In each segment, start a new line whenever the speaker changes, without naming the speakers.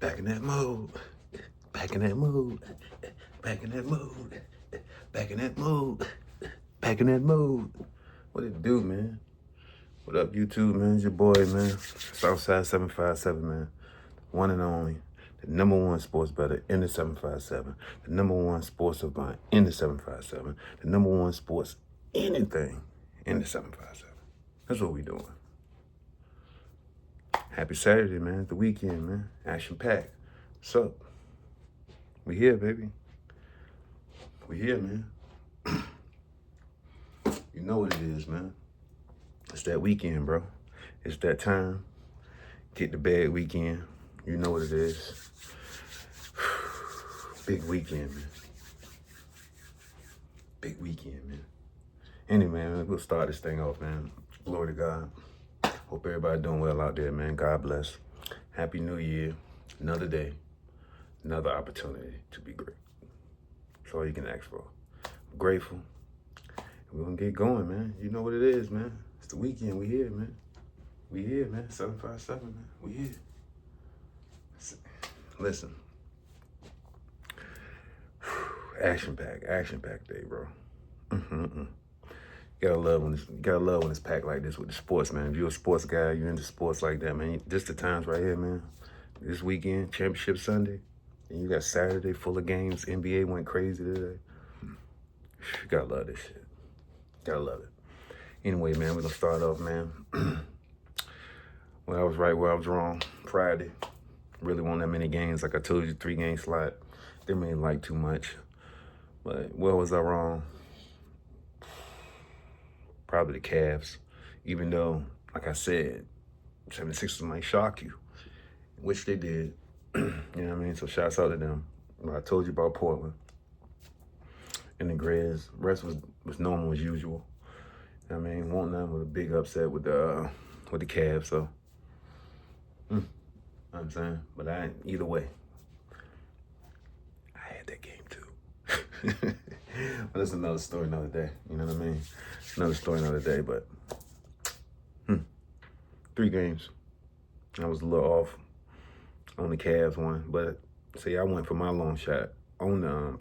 Back in that mode. Back in that mood. Back in that mood. Back in that mood. Back in that mood. What it do, man? What up, YouTube, man? It's your boy, man. Southside 757, man. One and only. The number one sports bettor in the 757. The number one sports event in the 757. The number one sports anything in the 757. That's what we doing. Happy Saturday, man. It's the weekend, man. Action packed. What's up? We here, baby. We here, man. You know what it is, man. It's that weekend, bro. It's that time. Get the bag weekend. You know what it is. Big weekend, man. Big weekend, man. Anyway, man, we'll start this thing off, man. Glory to God. Hope everybody doing well out there, man. God bless. Happy New Year. Another day. Another opportunity to be great. That's all you can ask for. I'm grateful. We're gonna get going, man. You know what it is, man. It's the weekend. We here, man. We here, man. 757, man. We here. Listen. Action pack day, bro. Gotta love when it's packed like this with the sports, man. If you're a sports guy, you're into sports like that, man. Just the times right here, man. This weekend, Championship Sunday, and you got Saturday full of games. NBA went crazy today. Gotta love this shit. Gotta love it. Anyway, man, we're gonna start off, man. Where I was right, where I was wrong. Friday, really wasn't that many games. Like I told you, 3-game slot. Didn't really like too much. But where was I wrong? Probably the Cavs. Even though, like I said, 76ers might shock you, which they did. You know what I mean? So shouts out to them. I told you about Portland and the Grizz. Rest was normal as usual. You know what I mean? Won't none with a big upset with the Cavs. So, you know what I'm saying? But either way, I had that game too. But that's another story another day. You know what I mean? Another story another day. But 3 games. I was a little off on the Cavs one, but see, I went for my long shot on the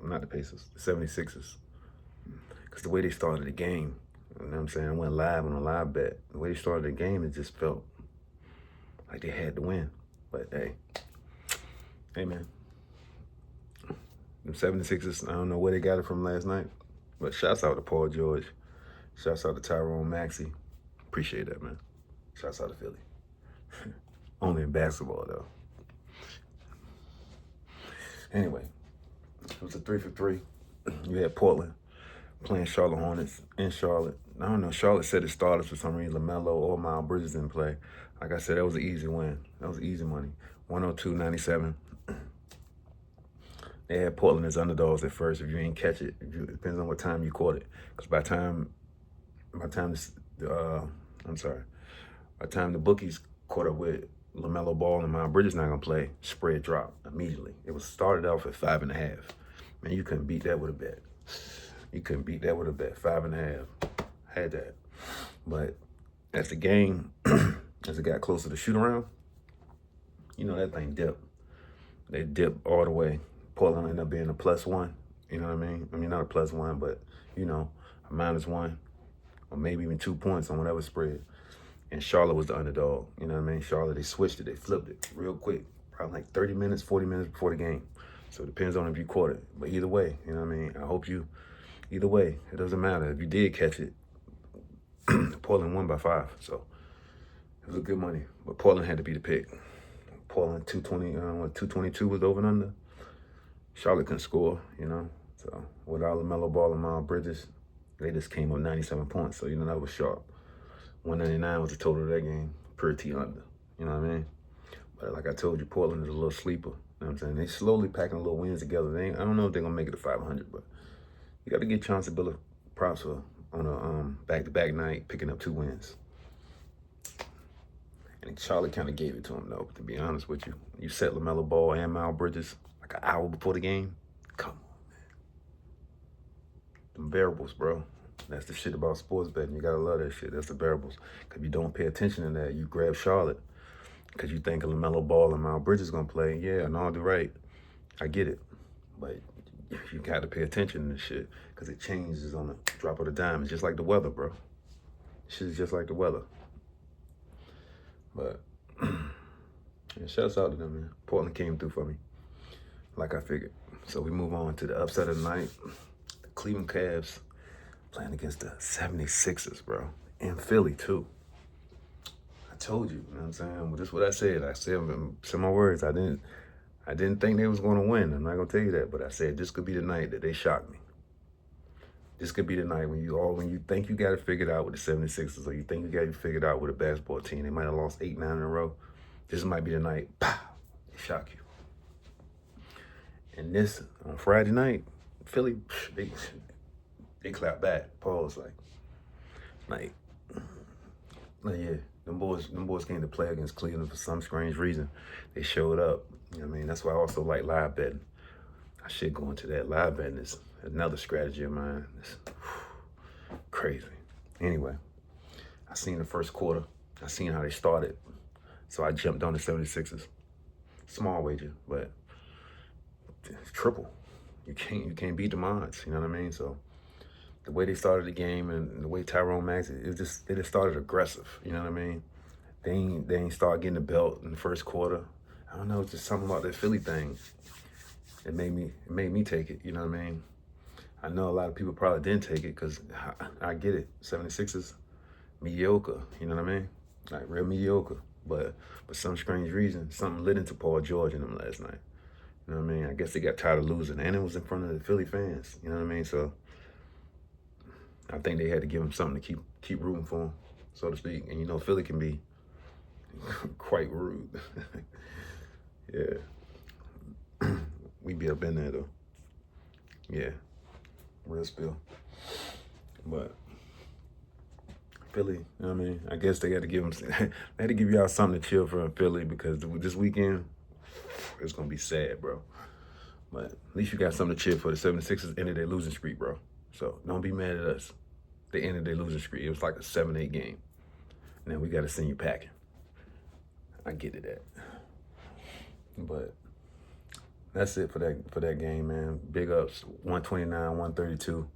not the Pacers, the 76ers. Because the way they started the game, you know what I'm saying? I went live on a live bet. The way they started the game, it just felt like they had to win. But hey man. The 76ers, I don't know where they got it from last night, but shouts out to Paul George. Shouts out to Tyrone Maxey. Appreciate that, man. Shouts out to Philly. Only in basketball, though. Anyway, it was a 3 for 3. You had Portland playing Charlotte Hornets in Charlotte. I don't know, Charlotte said it started for some reason. LaMelo or Miles Bridges didn't play. Like I said, that was an easy win. That was easy money. 102-97. They had Portland as underdogs at first. If you ain't catch it, it depends on what time you caught it. Because by the time the bookies caught up with LaMelo Ball and Miles Bridges not gonna play, spread dropped immediately. It was started off at 5.5. Man, you couldn't beat that with a bet. You couldn't beat that with a bet. 5.5. Had that. But as the game, as it got closer to shoot around, you know that thing dipped. They dipped all the way. Portland ended up being a +1. You know what I mean? I mean, not a +1, but, you know, a -1. Or maybe even 2 points on whatever spread. And Charlotte was the underdog. You know what I mean? Charlotte, they switched it. They flipped it real quick. Probably like 30 minutes, 40 minutes before the game. So it depends on if you caught it. But either way, you know what I mean? I hope you, either way, it doesn't matter. If you did catch it, Portland won by 5. So it was a good money. But Portland had to be the pick. Portland 222 was over and under. Charlotte couldn't score, you know. So without LaMelo Ball and Miles Bridges, they just came up 97 points. So, you know, that was sharp. 199 was the total of that game, pretty under. You know what I mean? But like I told you, Portland is a little sleeper. You know what I'm saying? They slowly packing little wins together. I don't know if they're going to make it to 500, but you got to give Chauncey Billups props for on a back-to-back night, picking up 2 wins. And Charlotte kind of gave it to him, though, to be honest with you. You set LaMelo Ball and Miles Bridges like an hour before the game. Come on, man. Them variables, bro. That's the shit about sports betting. You gotta love that shit. That's the variables. Because if you don't pay attention to that, you grab Charlotte. Because you think LaMelo Ball and Miles Bridges going to play. Yeah, and all do right. I get it. But you got to pay attention to this shit because it changes on the drop of the dime. It's just like the weather, bro. Shit's just like the weather. But yeah, shouts out to them, man. Portland came through for me, like I figured. So we move on to the upset of the night. The Cleveland Cavs playing against the 76ers, bro. In Philly, too. I told you, you know what I'm saying? Well, this is what I said. I said my words. I didn't think they was going to win. I'm not going to tell you that, but I said this could be the night that they shock me. This could be the night when you think you got it figured out with the 76ers, or you think you got it figured out with a basketball team. They might have lost 8, 9 in a row. This might be the night, pow, they shock you. And this, on Friday night, Philly, they clap back. Pause, like, yeah, them boys came to play against Cleveland for some strange reason. They showed up. You know what I mean? That's why I also like live betting. I should go into that. Live betting is another strategy of mine. It's crazy. Anyway, I seen the first quarter. I seen how they started. So I jumped on the 76ers. Small wager, but it's triple. You can't beat the odds, you know what I mean? So the way they started the game and the way Tyrone Max, they just started aggressive, you know what I mean? They ain't start getting the belt in the first quarter. I don't know, it's just something about that Philly thing. It made me take it, you know what I mean? I know a lot of people probably didn't take it because I get it. 76ers, mediocre, you know what I mean? Like real mediocre. But for some strange reason, something lit into Paul George in them last night. You know what I mean? I guess they got tired of losing. And it was in front of the Philly fans, you know what I mean? So I think they had to give him something to keep rooting for him, so to speak. And you know, Philly can be quite rude. Yeah. We be up in there though. Yeah. Real spill. But Philly, you know what I mean? I guess they had to give them, they had to give y'all something to chill for in Philly because this weekend, it's going to be sad, bro. But at least you got something to cheer for. The 76ers ended their losing streak, bro. So don't be mad at us. They ended their losing streak. It was like a 7-8 game. Now we got to send you packing. I get it that. But that's it for that game, man. Big ups, 129, 132.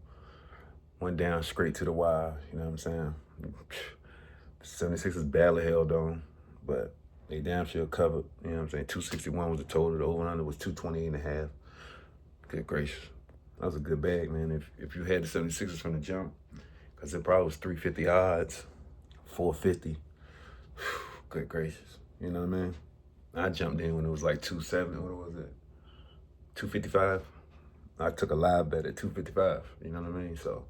Went down straight to the wire, you know what I'm saying? The 76ers barely held on, but they damn sure covered, you know what I'm saying? 261 was the total. The over and under was 228 and a half. Good gracious. That was a good bag, man. If you had the 76ers from the jump, because it probably was 350 odds, 450. Good gracious. You know what I mean? I jumped in when it was like 270. What was it? 255. I took a live bet at 255. You know what I mean? So,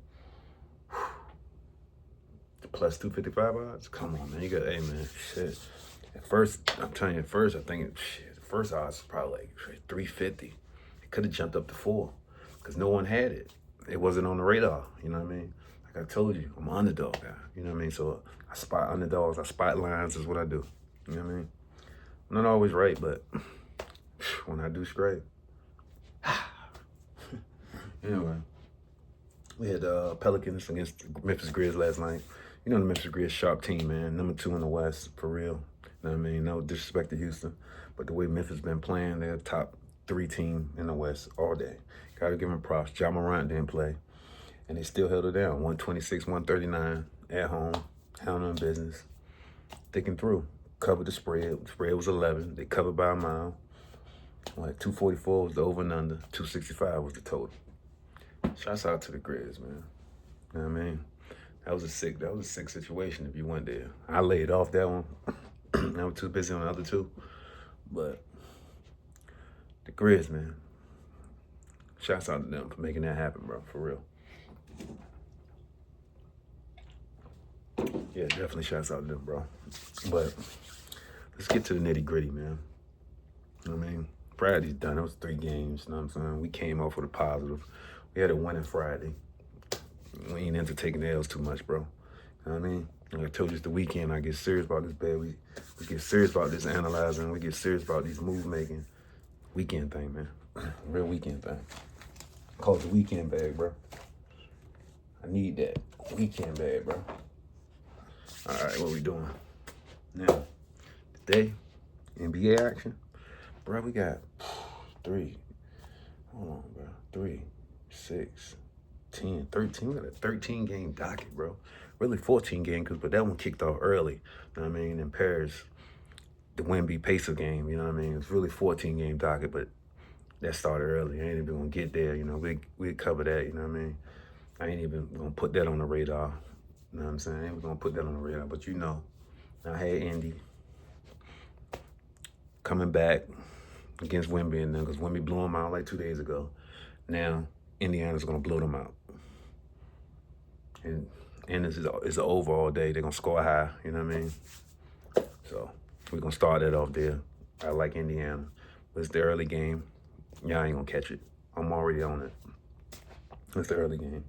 the plus 255 odds? Come on, man. You got, hey, man, shit. At first, I'm telling you, at first, I think, shit, the first odds was probably like 350. It could have jumped up to 4 because no one had it. It wasn't on the radar. You know what I mean? Like I told you, I'm an underdog guy. You know what I mean? So I spot underdogs. I spot lines is what I do. You know what I mean? I'm not always right, but when I do straight. Anyway, we had Pelicans against Memphis Grizz last night. You know the Memphis Grizz sharp team, man. Number 2 in the West, for real. You know what I mean? No disrespect to Houston, but the way Memphis been playing, they're a top 3 team in the West all day. Gotta give them props. Ja Morant didn't play, and they still held it down. 126, 139 at home, handling business, thinking through. Covered the spread. The spread was 11. They covered by a mile. Like 244 was the over and under. 265 was the total. Shouts out to the Grizz, man. You know what I mean? That was a sick situation if you went there. I laid off that one. I was too busy on the other 2. But the Grizz, man. Shouts out to them for making that happen, bro. For real. Yeah, definitely shouts out to them, bro. But let's get to the nitty gritty, man. You know what I mean? Friday's done. It was 3 games, you know what I'm saying? We came off with a positive. We had a winning Friday. We ain't into taking L's too much, bro. You know what I mean? Like I told you, it's the weekend. I get serious about this bad. We get serious about this analyzing. We get serious about these move making. Weekend thing, man. Real weekend thing. Call it the weekend bag, bro. I need that weekend bag, bro. All right, what we doing? Now, today, NBA action, bro. We got 3. Hold on, bro. 3, 6, 10, 13. We got a 13 game docket, bro. Really 14 game, but that one kicked off early. You know what I mean? In Paris, the Wemby Pacer game. You know what I mean? It's really 14 game docket, but that started early. I ain't even gonna get there. You know, we cover that. You know what I mean? I ain't even gonna put that on the radar. You know what I'm saying? I ain't even gonna put that on the radar. But you know, I had Indy coming back against Wemby and them because Wemby blew them out like 2 days ago. Now Indiana's gonna blow them out, and it's an over all day. They're gonna score high. You know what I mean? So we're gonna start that off there. I like Indiana, but it's the early game. Y'all ain't gonna catch it. I'm already on it. It's the early game.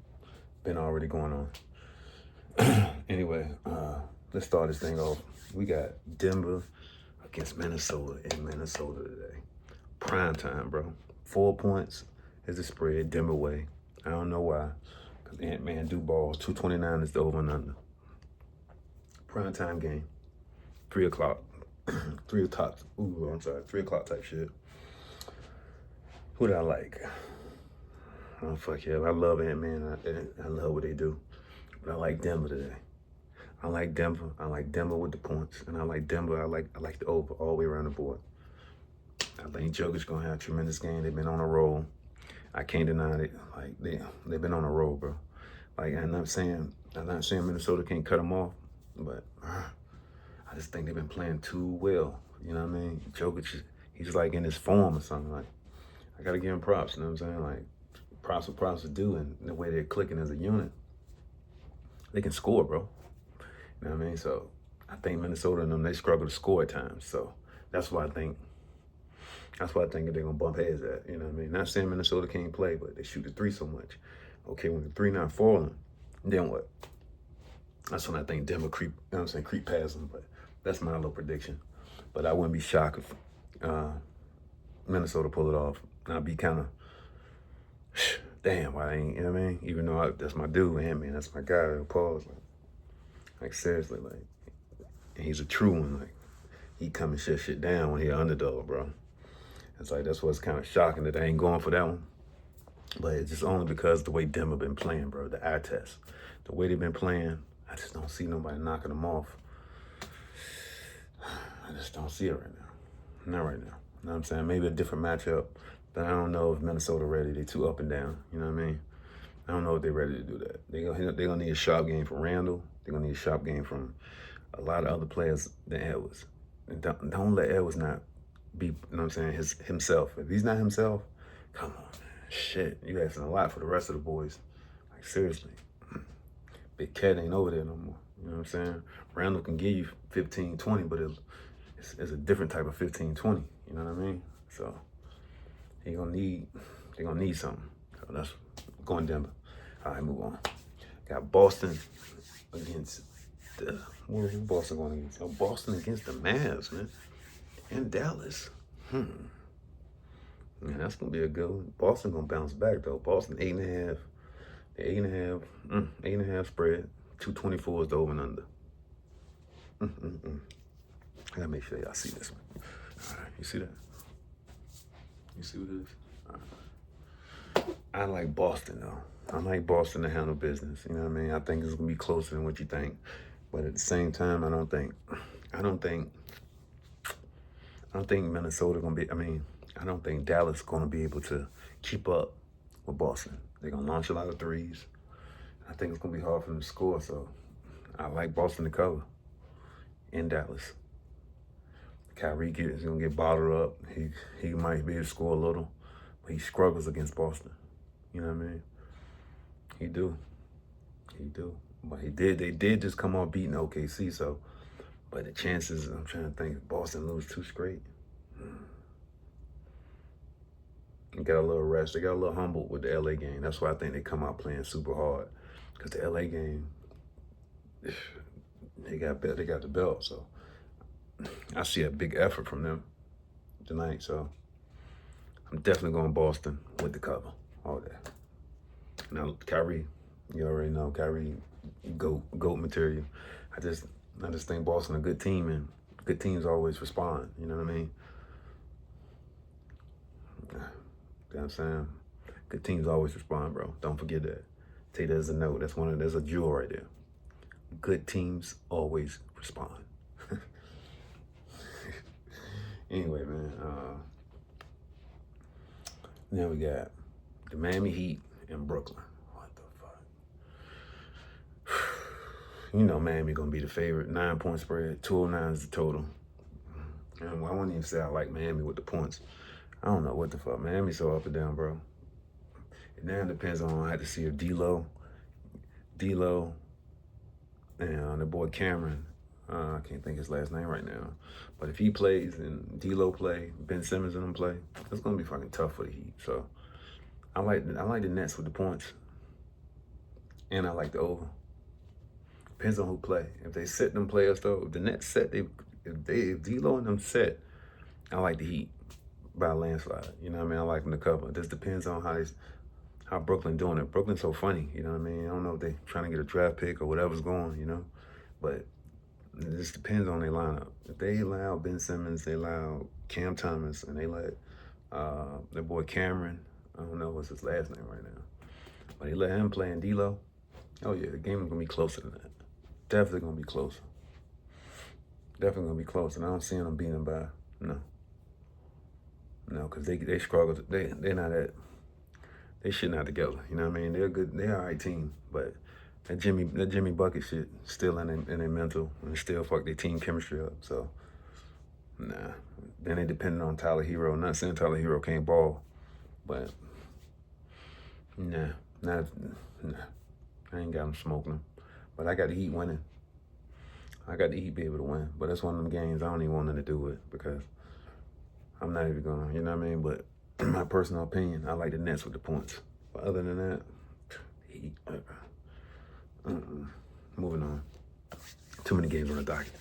Been already going on. Anyway, let's start this thing off. We got Denver against Minnesota in Minnesota today. Prime time, bro. 4 points is the spread. Denver way. I don't know why. Because Ant-Man do ball. 229 is the over and under. Prime time game. 3 o'clock. 3 o'clock. Ooh, I'm sorry. 3 o'clock type shit. Who do I like? Oh, fuck yeah. I love Ant-Man. I love what they do. But I like Denver today. I like Denver. I like Denver with the points. And I like Denver. I like the over all the way around the board. I think Jokic gonna have a tremendous game. They've been on a roll. I can't deny it. Like they've been on a roll, bro. Like I'm not saying Minnesota can't cut them off, but I just think they've been playing too well. You know what I mean? Jokic, he's like in his form or something. Like I gotta give him props. You know what I'm saying? Like props what props to do, and the way they're clicking as a unit, they can score, bro. You know what I mean? So I think Minnesota and them, they struggle to score at times. So that's why I think they're gonna bump heads at. You know what I mean? Not saying Minnesota can't play, but they shoot the 3 so much. Okay, when the 3 not falling, then what? That's when I think Denver creep. You know what I'm saying? Creep past them. But that's my little prediction. But I wouldn't be shocked if Minnesota pull it off. I'd be kind of, damn, why ain't, you know what I mean? Even though that's my dude, man, that's my guy. Pause. Like seriously, like he's a true one. Like he come and shut shit down when he an underdog, bro. It's like that's what's kind of shocking that they ain't going for that one. But it's just only because the way Denver been playing, bro. The eye test, the way they've been playing, I just don't see nobody knocking them off. I just don't see it right now. Not right now. You know what I'm saying? Maybe a different matchup, but I don't know if Minnesota ready. They too up and down. You know what I mean? I don't know if they're ready to do that. They're gonna need a sharp game from Randall. They're gonna need a sharp game from a lot of other players than Edwards. And don't let Edwards not be, you know what I'm saying, himself. If he's not himself, come on, man. Shit, you asking a lot for the rest of the boys. Like, seriously. Big Cat ain't over there no more. You know what I'm saying? Randall can give you 15, 20, but it's a different type of 15, 20. You know what I mean? So they're gonna need something. So that's going Denver. All right, move on. Got Boston against where's Boston going against? Oh, Boston against the Mavs, man. In Dallas. Man, that's gonna be a good one. Boston gonna bounce back though. Boston 8.5. The 8.5. 8.5 spread. 224 is the over and under. I gotta make sure y'all see this one. All right, you see that? You see what it is? All right. I like Boston though. I like Boston to handle business. You know what I mean? I think it's gonna be closer than what you think. But at the same time, I don't think Minnesota gonna be. I don't think Dallas gonna be able to keep up with Boston. They're gonna launch a lot of threes. I think it's gonna be hard for them to score. So I like Boston to cover in Dallas. Kyrie is gonna get bottled up. He might be able to score a little, but he struggles against Boston. You know what I mean? He do. But they did just come off beating OKC, so but the chances, I'm trying to think, if Boston lose 2 straight. They got a little rest. They got a little humbled with the LA game. That's why I think they come out playing super hard. Because the LA game, they got the belt. So I see a big effort from them tonight. So I'm definitely going Boston with the cover. All that. Now Kyrie, you already know Kyrie, GOAT material. I just think Boston a good team, and Good teams always respond, you know what I mean? You know what I'm saying? Good teams always respond, bro. Don't forget that. Take that as a note. That's a jewel right there. Good teams always respond. Anyway, man. Now we got the Miami Heat and Brooklyn. What the fuck? You know Miami gonna be the favorite. 9-point spread. 209 is the total. And I wouldn't even say I like Miami with the points. I don't know what the fuck. Miami's so up and down, bro. It now depends on, I had to see if D-Lo, and the boy Cameron, I can't think his last name right now, but if he plays and D-Lo play, Ben Simmons and them play, it's gonna be fucking tough for the Heat. So I like the Nets with the points, and I like the over. Depends on who play. If they set them players though, if the Nets set, if D-Lo and them set, I like the Heat by a landslide. You know what I mean? I like them to cover. It just depends on how Brooklyn doing it. Brooklyn's so funny, you know what I mean? I don't know if they trying to get a draft pick or whatever's going, you know? But it just depends on their lineup. If they allow Ben Simmons, they allow Cam Thomas, and they let their boy Cameron, I don't know what's his last name right now, but they let him play in D-Lo, oh yeah, the game is going to be closer than that. Definitely going to be closer. Definitely going to be closer. And I don't see them beating them by, no. No, because they struggle. They're not at, they shit not together. You know what I mean? They're good. They're all right team, but that Jimmy bucket shit still in their mental, and still fuck their team chemistry up. So nah. Then they depending on Tyler Hero. I'm not saying Tyler Hero can't ball, but nah. I ain't got them smoking them. But I got the Heat winning. I got the Heat be able to win. But that's one of them games I don't even want nothing to do with, because I'm not even gonna, you know what I mean? But in my personal opinion, I like the Nets with the points. But other than that, Heat. Moving on. Too many games on the docket.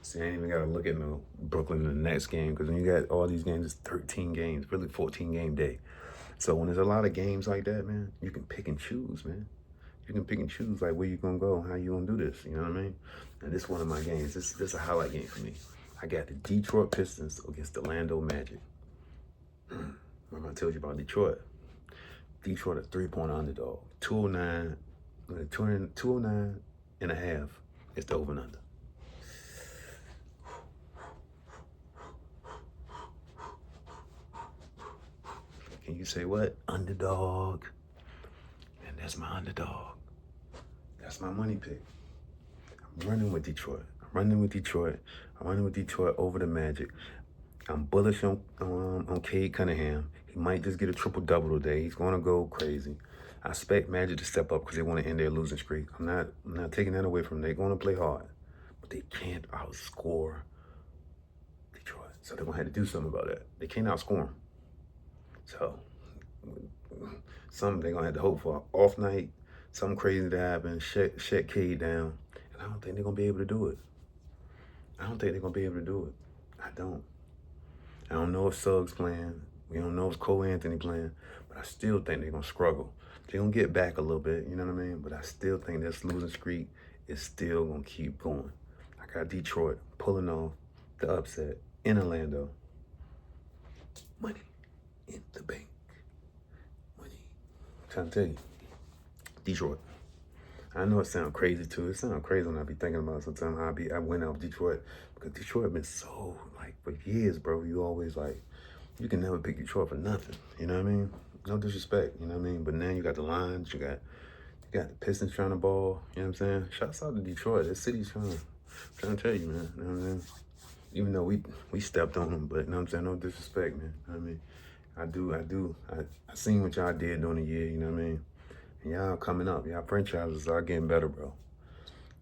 See, I ain't even got to look at no Brooklyn in the next game, because when you got all these games, it's 13 games, really 14 game day. So when there's a lot of games like that, man, you can pick and choose, man. You can pick and choose, like, where you going to go, how you going to do this, you know what I mean? And this is one of my games. This is a highlight game for me. I got the Detroit Pistons against the Orlando Magic. Remember I told you about Detroit. Detroit, a 3-point underdog. 209 and a half is the over and under. Can you say what? Underdog. And that's my underdog. That's my money pick. I'm running with Detroit. I'm running with Detroit over the Magic. I'm bullish on Cade Cunningham. He might just get a triple-double today. He's going to go crazy. I expect Magic to step up because they want to end their losing streak. I'm not taking that away from them. They're going to play hard, but they can't outscore Detroit. So they're going to have to do something about that. They can't outscore them. So something they're going to have to hope for. Off night, something crazy to happen, shut Cade down. And I don't think they're going to be able to do it. I don't know if Suggs playing. We don't know if Cole Anthony playing. But I still think they're going to struggle. They're going to get back a little bit, you know what I mean? But I still think this losing streak is still going to keep going. I got Detroit pulling off the upset in Orlando. Money in the bank. Money. I'm trying to tell you. Detroit. I know it sounds crazy too. It sounds crazy when I be thinking about it sometimes how I went out Detroit. Because Detroit been so, like, for years, bro, you always, like, you can never pick Detroit for nothing. You know what I mean? No disrespect, you know what I mean? But now you got the Lions, you got the Pistons trying to ball, you know what I'm saying? Shouts out to Detroit. That city's trying to tell you, man. You know what I mean? Even though we stepped on them, but you know what I'm saying? No disrespect, man. You know what I mean? I seen what y'all did during the year, you know what I mean? And y'all coming up, y'all franchises are getting better, bro.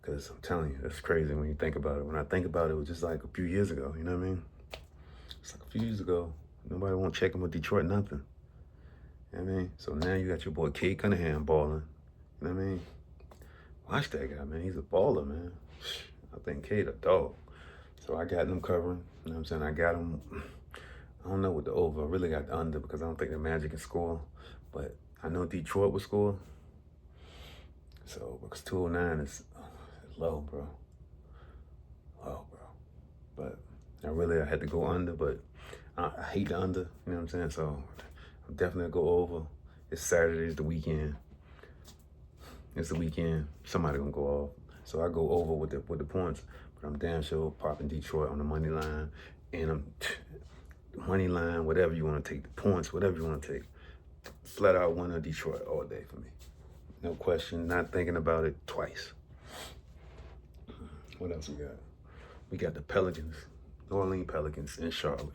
Because I'm telling you, that's crazy when you think about it. When I think about it, it was just like a few years ago, you know what I mean? It's like a few years ago. Nobody won't check in with Detroit, nothing. You know what I mean? So now you got your boy Cade Cunningham balling. You know what I mean? Watch that guy, man. He's a baller, man. I think Cade a dog. So I got them covering. You know what I'm saying? I got them. I don't know what the over. I really got the under because I don't think the Magic can score. But I know Detroit will score. So, because 209 is low, bro. Low, bro. But I had to go under, but I hate the under, you know what I'm saying? So I'm definitely gonna go over. It's Saturday, it's the weekend. It's the weekend. Somebody gonna go off. So I go over with the points, but I'm damn sure popping Detroit on the money line, and I'm money line, whatever you want to take, the points, whatever you want to take. Flat out winner Detroit all day for me. No question, not thinking about it twice. What else we got? We got the Pelicans, New Orleans Pelicans in Charlotte.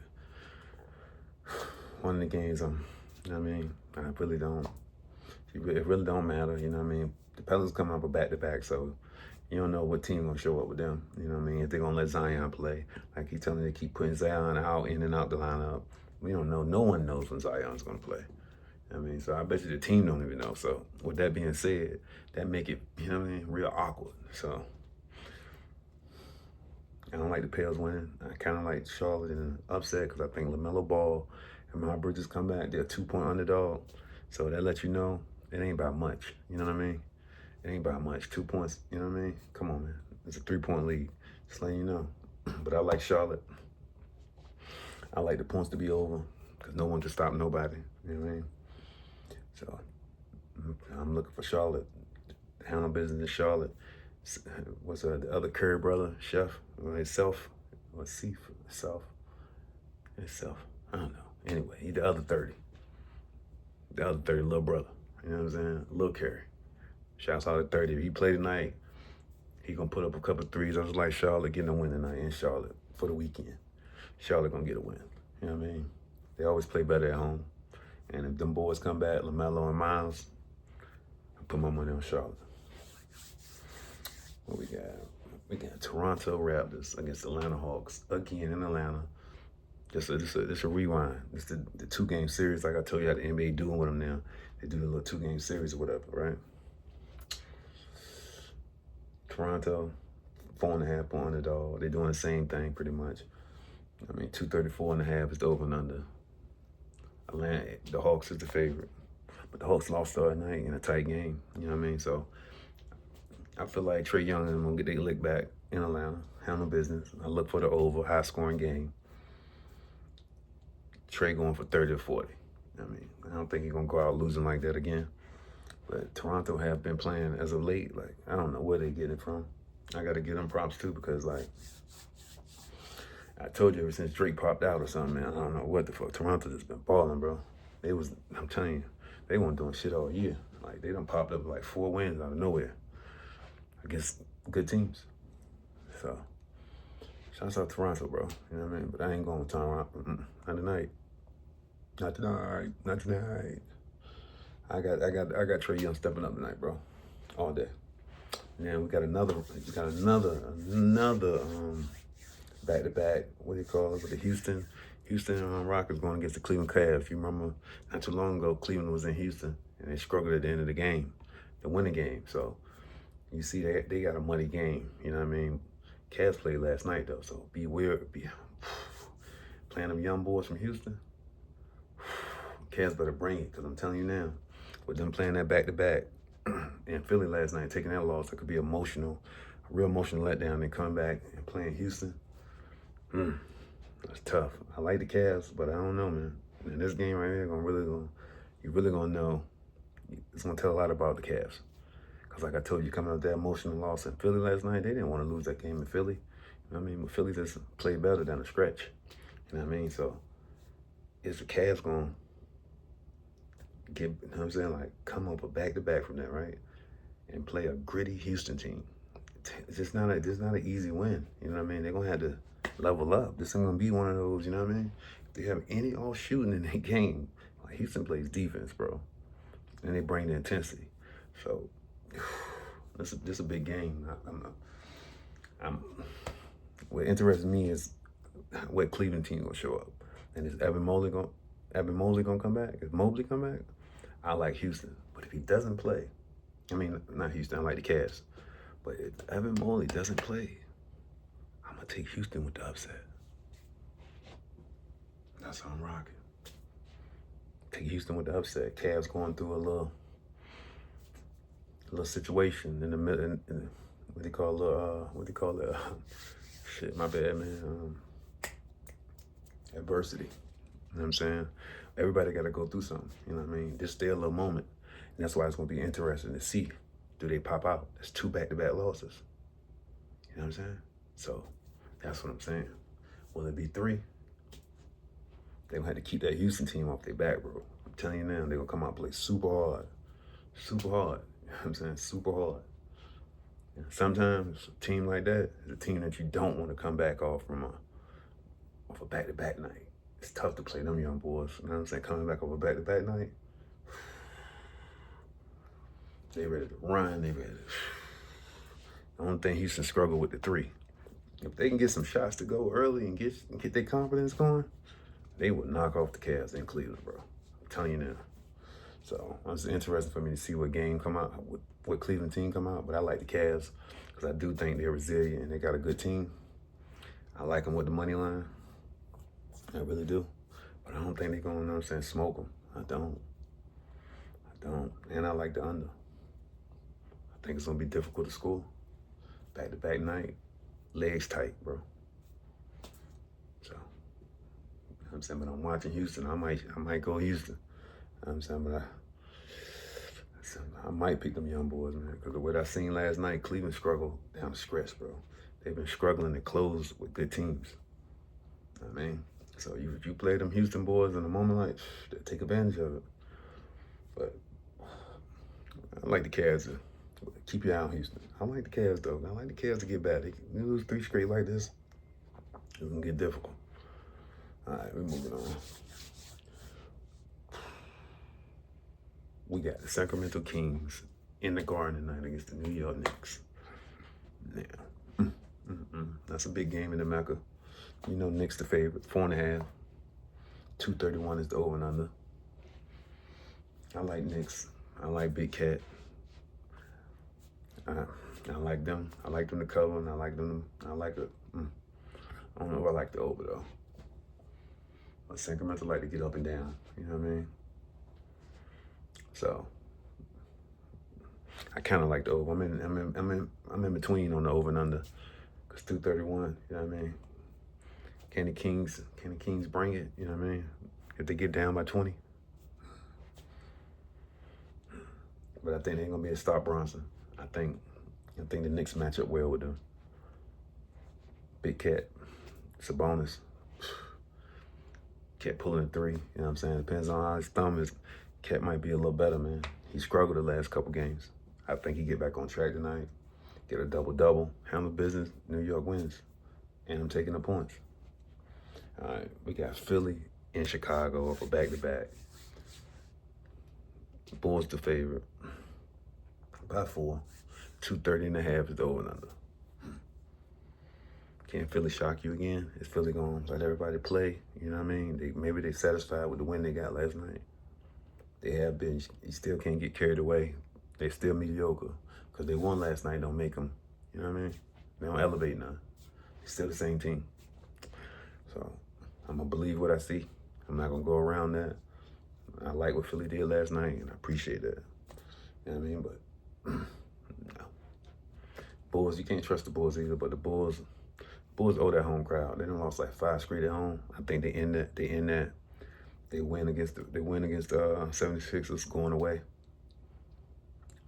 One of the games, you know what I mean? I really don't, it really don't matter, you know what I mean? The Pelicans come up a back-to-back, so you don't know what team gonna show up with them, you know what I mean? If they're gonna let Zion play, like he's telling me, they keep putting Zion out, in and out the lineup. We don't know, no one knows when Zion's gonna play. I mean, so I bet you the team don't even know. So with that being said, that make it, you know what I mean, real awkward. So I don't like the Pels winning. I kind of like Charlotte in an upset because I think LaMelo Ball and my Bridges come back. They're a 2-point underdog. So that lets you know it ain't about much. You know what I mean? It ain't about much. 2 points, you know what I mean? Come on, man. It's a 3-point lead. Just letting you know. But I like Charlotte. I like the points to be over because no one can stop nobody. You know what I mean? So I'm looking for Charlotte. Handle business in Charlotte. What's the other Curry brother, Chef? Himself? Or Self? Himself. I don't know. Anyway, he's the other 30. The other 30, little brother. You know what I'm saying? Lil Curry. Shouts out at 30. If he play tonight, he gonna put up a couple of threes. I was like Charlotte getting a win tonight in Charlotte for the weekend. Charlotte gonna get a win. You know what I mean? They always play better at home. And if them boys come back, LaMelo and Miles, I put my money on Charlotte. What we got? We got Toronto Raptors against Atlanta Hawks again in Atlanta. Just a rewind. It's the 2-game series, like I told you how the NBA doing with them now. They do the little 2-game series or whatever, right? Toronto, 4.5-point underdog. They're doing the same thing pretty much. I mean, 234.5 is the over and under. Atlanta, the Hawks is the favorite. But the Hawks lost the other night in a tight game. You know what I mean? So I feel like Trae Young and them gonna get their lick back in Atlanta. Handle business. I look for the over, high-scoring game. Trae going for 30 or 40. I mean, I don't think he's gonna go out losing like that again. But Toronto have been playing as of late. Like, I don't know where they get it from. I gotta give them props too because, like, I told you ever since Drake popped out or something, man, I don't know what the fuck. Toronto just been balling, bro. I'm telling you, they weren't doing shit all year. Like, they done popped up like 4 wins out of nowhere against good teams. So, shouts out Toronto, bro. You know what I mean? But I ain't going with Toronto. Not tonight. Not tonight. Not tonight. I got Trae Young stepping up tonight, bro. All day. And then we got another back-to-back, what do you call it, with the Houston Rockets going against the Cleveland Cavs. You remember not too long ago, Cleveland was in Houston, and they struggled at the end of the game, the winning game. So you see they got a muddy game, you know what I mean? Cavs played last night, though, so playing them young boys from Houston. Cavs better bring it, because I'm telling you now, with them playing that back-to-back in Philly last night, taking that loss, it could be emotional, a real emotional letdown, and come back and playing Houston. That's tough. I like the Cavs, but I don't know, man. In this game right here, you're really gonna know. It's gonna tell a lot about the Cavs. Because like I told you, coming up that emotional loss in Philly last night, they didn't want to lose that game in Philly. You know what I mean? But Philly just played better down the stretch. You know what I mean? So is the Cavs gonna get, you know what I'm saying, like come up a back-to-back from that, right? And play a gritty Houston team. It's just not an easy win. You know what I mean? They're gonna have to level up. This ain't gonna be one of those, you know what I mean? If they have any all shooting in that game, like Houston plays defense, bro. And they bring the intensity. So this is a big game. What interests me is what Cleveland team gonna show up. And is Evan Mobley gonna come back? If Mobley come back, I like Houston. But if he doesn't play, I mean, not Houston, I like the Cavs. But if Evan Mobley doesn't play, I'm going to take Houston with the upset. That's how I'm rocking. Take Houston with the upset. Cavs going through a little situation in the middle. What do you call it? Shit, my bad, man. Adversity. You know what I'm saying? Everybody got to go through something. You know what I mean? Just stay a little moment. And that's why it's going to be interesting to see, do they pop out? That's 2 back-to-back losses. You know what I'm saying? So that's what I'm saying. Will it be 3? They're going to have to keep that Houston team off their back, bro. I'm telling you now, they're going to come out and play super hard. Super hard. You know what I'm saying? Super hard. And sometimes a team like that is a team that you don't want to come back off from off a back-to-back night. It's tough to play them young boys. You know what I'm saying? Coming back off a back-to-back night. They ready to run. They ready to... I don't think Houston struggle with the 3. If they can get some shots to go early and get their confidence going, they would knock off the Cavs in Cleveland, bro. I'm telling you now. So it's interesting for me to see what game come out, what Cleveland team come out. But I like the Cavs because I do think they're resilient and they got a good team. I like them with the money line. I really do. But I don't think they're going to, you know what I'm saying, smoke them. I don't. And I like the under. I think it's going to be difficult to score. Back-to-back night. Legs tight, bro. So, you know what I'm saying? But I'm watching Houston. I might go Houston. You know what I'm saying? But I might pick them young boys, man. Because what I seen last night, Cleveland struggled down the stretch, bro. They've been struggling to close with good teams. You know what I mean? So if you play them Houston boys in a moment like, they take advantage of it. But I like the Cavs to keep your eye on Houston. I like the Cavs, though. I like the Cavs to get bad. They lose 3 straight like this, it's going to get difficult. All right, we're moving on. We got the Sacramento Kings in the Garden tonight against the New York Knicks. Now, that's a big game in the Mecca. You know, Knicks the favorite, 4.5. 231 is the over and under. I like Knicks. I like Big Cat. I like them. I like them to cover, and I like them. I like it. I don't know if I like the over though. But Sacramento like to get up and down. You know what I mean? So I kind of like the over. I'm in between on the over and under. Cause 231. You know what I mean? Can the Kings bring it? You know what I mean? If they get down by 20. But I think they're gonna be a stop Bronson. I think the Knicks match up well with them. Big Cat, Sabonis. Cat pulling a 3. You know what I'm saying? Depends on how his thumb is. Cat might be a little better, man. He struggled the last couple games. I think he get back on track tonight. Get a double-double. Handle business. New York wins. And I'm taking the points. All right, we got Philly and Chicago up a back-to-back. Bulls the favorite by 4. 230.5 is the over and under. Can Philly shock you again? Is Philly going to let everybody play? You know what I mean? Maybe they satisfied with the win they got last night. They have been. You still can't get carried away. They're still mediocre. Because they won last night don't make them, you know what I mean? They don't elevate none. They're still the same team. So I'm going to believe what I see. I'm not going to go around that. I like what Philly did last night, and I appreciate that. You know what I mean? But, no. Bulls, you can't trust the Bulls either, but the Bulls owe that home crowd. They done lost like 5 straight at home. I think they end that. They win against the 76ers going away.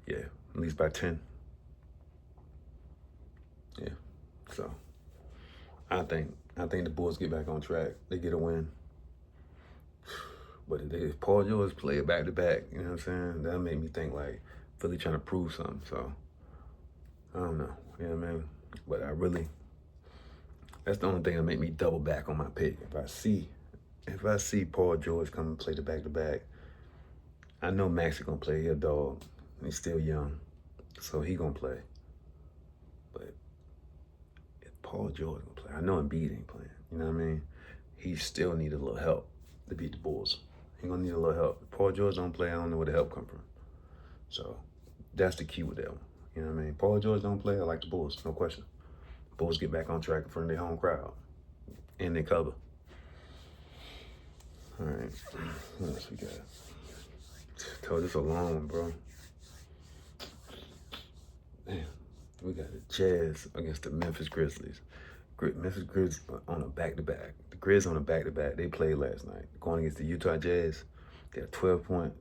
Yeah, at least by 10. Yeah. So I think the Bulls get back on track. They get a win. But if Paul George play it back-to-back, you know what I'm saying? That made me think like Philly trying to prove something. So I don't know. You know what I mean? But that's the only thing that make me double back on my pick. If I see Paul George come and play the back-to-back, I know Max is gonna play. He a dog. He's still young, so he gonna play. But if Paul George gonna play, I know Embiid ain't playing. You know what I mean? He still need a little help to beat the Bulls. He gonna need a little help. If Paul George don't play, I don't know where the help come from. So that's the key with that one. You know what I mean? Paul George don't play, I like the Bulls, no question. Bulls get back on track in front of their home crowd. And they cover. All right, what else we got? Told this a long one, bro. Man, we got the Jazz against the Memphis Grizzlies. Memphis Grizz on a back-to-back. The Grizz on a back-to-back. They played last night going against the Utah Jazz. They're 12-point.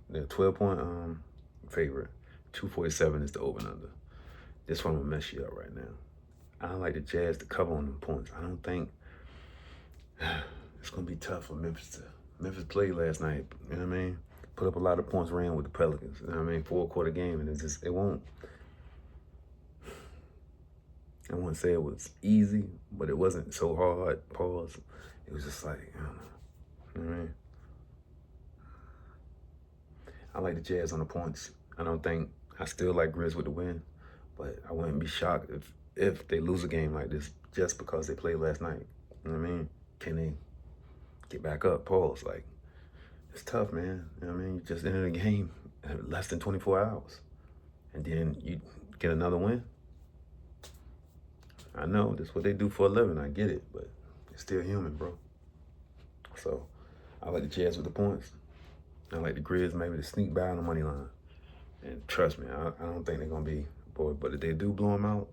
They're 12-point favorite. 247 is the over and under. This one will mess you up right now. I don't like the Jazz to cover on them points. I don't think it's gonna be tough for Memphis. Memphis played last night. You know what I mean? Put up a lot of points, ran with the Pelicans. You know what I mean? 4-quarter game, and it won't. I wouldn't say it was easy, but it wasn't so hard. Pause. It was just like, I don't know. You know what I mean? I like the Jazz on the points. I still like Grizz with the win, but I wouldn't be shocked if they lose a game like this just because they played last night. You know what I mean? Can they get back up? Pause. Like, it's tough, man. You know what I mean? You just entered a game in less than 24 hours, and then you get another win. I know that's what they do for a living. I get it, but it's still human, bro. So I like the Jazz with the points. I like the Grizz maybe to sneak by on the money line. And trust me, I don't think they're gonna be boy. But if they do blow them out,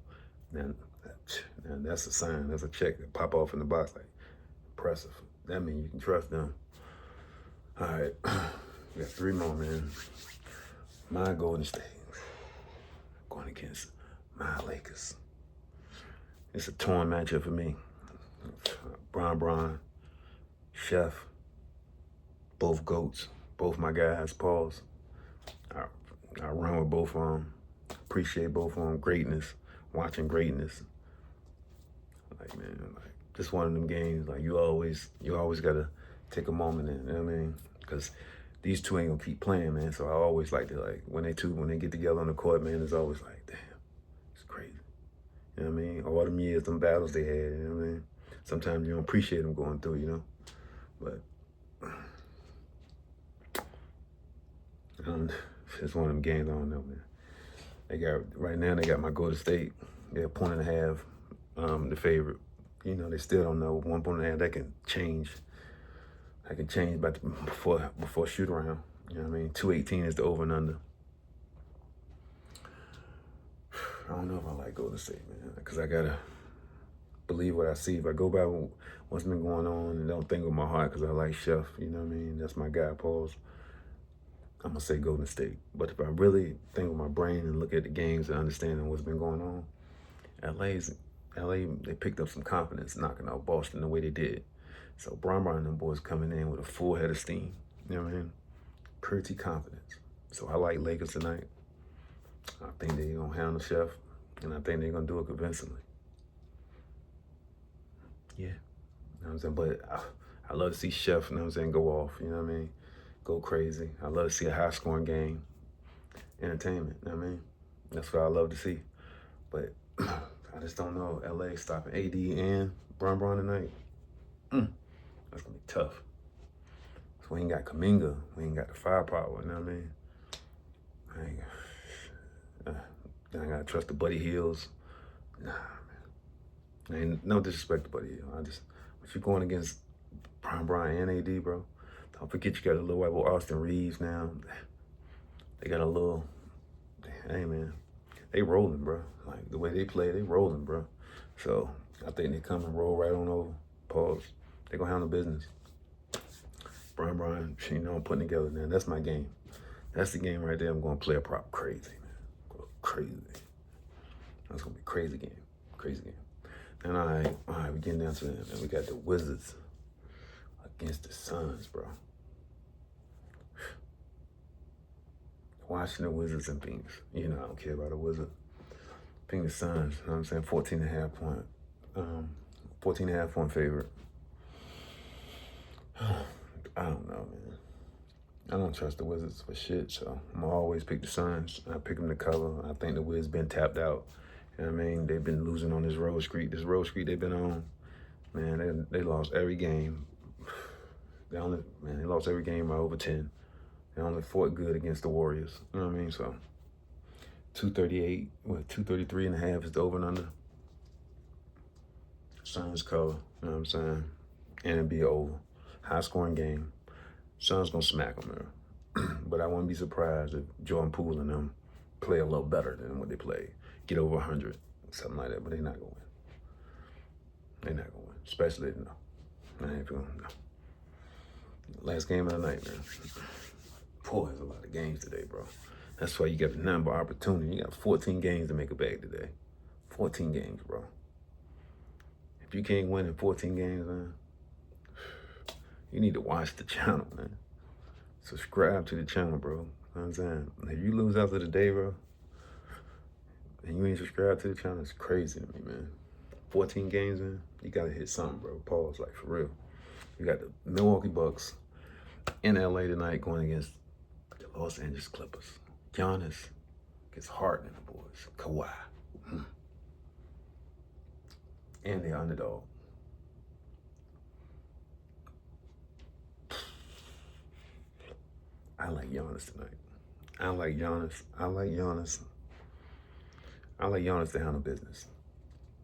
then that's a sign. That's a check that pop off in the box. Like, impressive. That means you can trust them. All right, we got 3 more, man. My Golden State going against my Lakers. It's a torn matchup for me. Bron, Chef, both GOATs, both my guys, pause. I run with both of them. Appreciate both of them. Greatness, watching greatness. Like, man, like, just one of them games. Like, you always gotta take a moment in. You know what I mean? Because these two ain't gonna keep playing, man. So I always like to, like, when they get together on the court, man, it's always like, damn, it's crazy. You know what I mean? All them years, them battles they had. You know what I mean? Sometimes you don't appreciate them going through, you know. But it's one of them games. I don't know, man. Right now they got my Golden State. They're 1.5, the favorite. You know, they still don't know. 1.5, that can change. That can change before shoot around. You know what I mean? 218 is the over and under. I don't know if I like Golden State, man, because I gotta believe what I see. If I go by what's been going on and don't think with my heart, because I like Chef, you know what I mean? That's my guy, pause. I'm gonna say Golden State. But if I really think with my brain and look at the games and understanding what's been going on, LA, they picked up some confidence knocking out Boston the way they did. So Bron and them boys coming in with a full head of steam. You know what I mean? Pretty confidence. So I like Lakers tonight. I think they're gonna handle Chef, and I think they're gonna do it convincingly. Yeah. You know what I'm saying? But I love to see Chef, you know what I'm saying, go off, you know what I mean? Go crazy. I love to see a high-scoring game. Entertainment, you know what I mean? That's what I love to see. But I just don't know. LA stopping AD and Bron tonight. That's gonna be tough. So we ain't got Kuminga. We ain't got the firepower, you know what I mean? Then I gotta trust the Buddy Hills. Nah, man. Ain't no disrespect to Buddy Hill. But you going against Bron and AD, bro. Don't forget you got a little white boy Austin Reeves now. They got a little, hey man, they rolling, bro. Like the way they play, they rolling, bro. So I think they come and roll right on over. Pause. They gonna handle business. Bron, you know, I'm putting together, man. That's my game. That's the game right there. I'm gonna play a prop crazy, man. Crazy. That's gonna be a crazy game. Crazy game. And all right, we're getting down to it. And we got the Wizards against the Suns, bro. Washington Wizards and Phoenix. You know, I don't care about the Wizards. Phoenix Suns, you know what I'm saying? 14.5 point. 14.5 point favorite. I don't know, man. I don't trust the Wizards for shit, so I'm gonna always pick the Suns. I pick them to cover. I think the Wizards been tapped out. You know what I mean? They've been losing on this road streak. This road streak they've been on, man, they lost every game. They lost every game by over 10. They only fought good against the Warriors. You know what I mean? So 238, 233.5 is the over and under. Suns cover, you know what I'm saying? And it'll be over. High scoring game. Suns gonna smack them there. But I wouldn't be surprised if Jordan Poole and them play a little better than what they played. Get over 100, something like that, but they're not gonna win. They're not gonna win, especially no. I ain't feeling no. Last game of the night, man. Boy, there's a lot of games today, bro. That's why you got the number opportunity. You got 14 games to make a bag today. 14 games, bro. If you can't win in 14 games, man, you need to watch the channel, man. Subscribe to the channel, bro. You know what I'm saying? If you lose after the day, bro, and you ain't subscribed to the channel, it's crazy to me, man. 14 games, man, you gotta hit something, bro. Pause, like, for real. You got the Milwaukee Bucks in LA tonight going against the Los Angeles Clippers. Giannis gets Harden and the boys. Kawhi. And they're underdog. I like Giannis tonight. I like Giannis. I like Giannis. I like Giannis to handle business.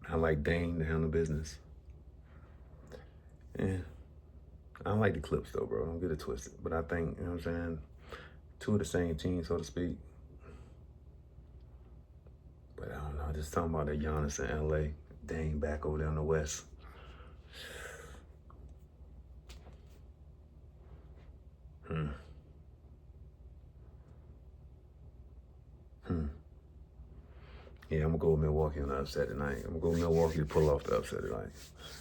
I like Dame to handle business. And I like the Clips though, bro. Don't get it twisted. But I think, you know what I'm saying, two of the same team, so to speak. But I don't know. Just talking about that Giannis in LA, Dame back over there in the West. Yeah, I'm gonna go with Milwaukee on the upset tonight. I'm gonna go with Milwaukee to pull off the upset tonight.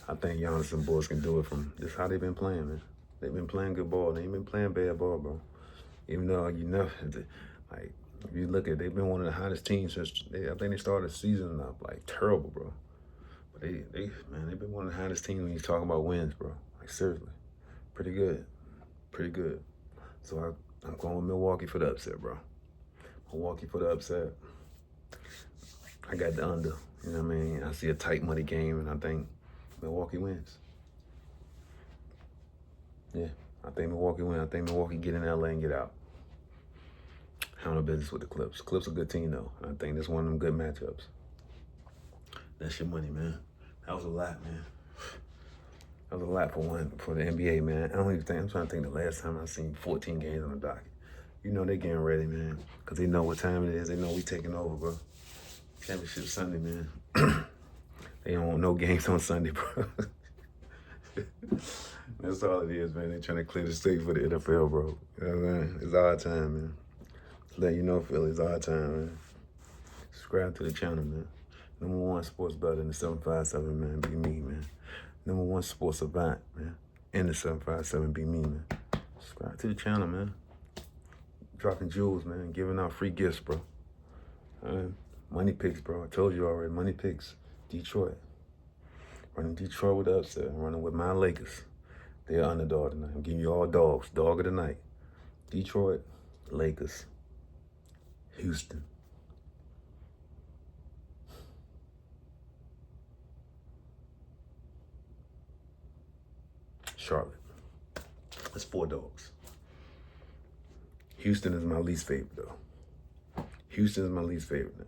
I think Giannis and boys can do it from just how they've been playing, man. They've been playing good ball. They ain't been playing bad ball, bro. Even though, you know, like, if you look at it, they've been one of the hottest teams since, I think they started the season up, like, terrible, bro. But man, they've been one of the hottest teams when you talk about wins, bro. Like, seriously. Pretty good. Pretty good. So I'm going with Milwaukee for the upset, bro. Milwaukee for the upset. I got the under, you know what I mean? I see a tight money game, and I think Milwaukee wins. Yeah, I think Milwaukee wins. I think Milwaukee get in LA and get out. Handle business with the Clips. Clips a good team, though. I think this one of them good matchups. That's your money, man. That was a lot, man. That was a lot for the NBA, man. I don't even think, I'm trying to think the last time I seen 14 games on the docket. You know they getting ready, man, because they know what time it is. They know we taking over, bro. Championship Sunday, man. They don't want no games on Sunday, bro. That's all it is, man. They trying to clear the stage for the NFL, bro. You know what I'm saying? It's our time, man. Just let you know, Philly, it's our time, man. Subscribe to the channel, man. Number one sports better in the 757, man. Be me, man. Number one sports savant, man. In the 757, be me, man. Subscribe to the channel, man. Dropping jewels, man. Giving out free gifts, bro. Money picks, bro. I told you already. Money picks. Detroit. Running Detroit with the upset. I'm running with my Lakers. They're underdog tonight. I'm giving you all dogs. Dog of the night. Detroit, Lakers, Houston. Charlotte. That's 4 dogs. Houston is my least favorite, though. Houston is my least favorite now.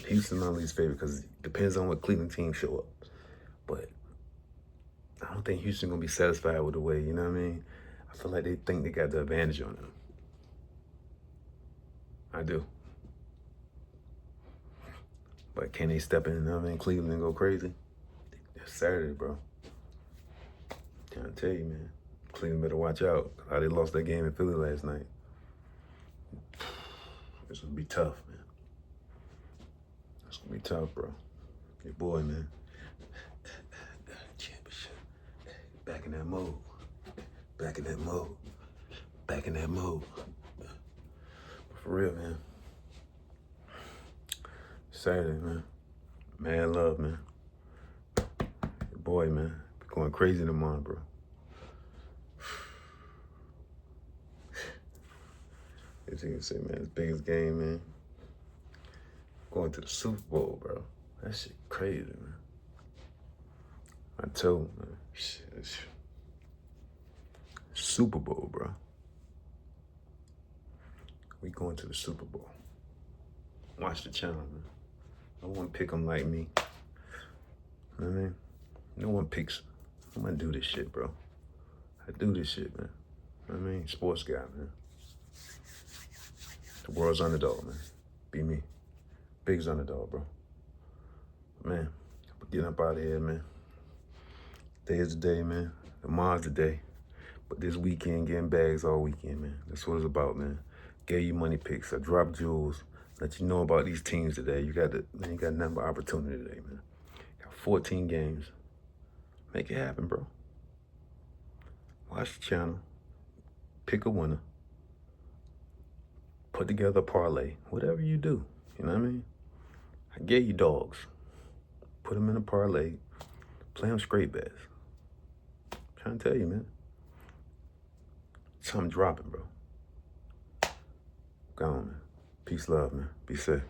Houston's my least favorite because it depends on what Cleveland team show up. But I don't think Houston gonna be satisfied with the way, you know what I mean? I feel like they think they got the advantage on them. I do. But can they step in, you know what I mean, Cleveland and go crazy? It's Saturday, bro. Trying to tell you, man. Cleveland better watch out. How they lost that game in Philly last night. It's gonna be tough, man. It's gonna be tough, bro. Your boy, man. Championship. Back in that mode. Back in that mode. Back in that mode. For real, man. Saturday, man. Mad love, man. Your boy, man. Going crazy tomorrow, bro. As you can see, man, it's biggest game, man. Going to the Super Bowl, bro. That shit crazy, man. I told him, man. Shit. Super Bowl, bro. We going to the Super Bowl. Watch the channel, man. No one pick them like me. You know what I mean? No one picks. I'm gonna do this shit, bro. I do this shit, man. You know what I mean? Sports guy, man. The world's underdog, man. Be me. Big's underdog, bro. Man, getting up out of here, man. Today is the day, man. Tomorrow's the day. But this weekend, getting bags all weekend, man. That's what it's about, man. Gave you money picks. I dropped jewels. Let you know about these teams today. You got nothing but opportunity today, man. Got 14 games. Make it happen, bro. Watch the channel. Pick a winner. Put together a parlay. Whatever you do. You know what I mean? I gave you dogs. Put them in a parlay. Play them straight bets. I'm trying to tell you, man. Something dropping, bro. Go on, man. Peace, love, man. Be safe.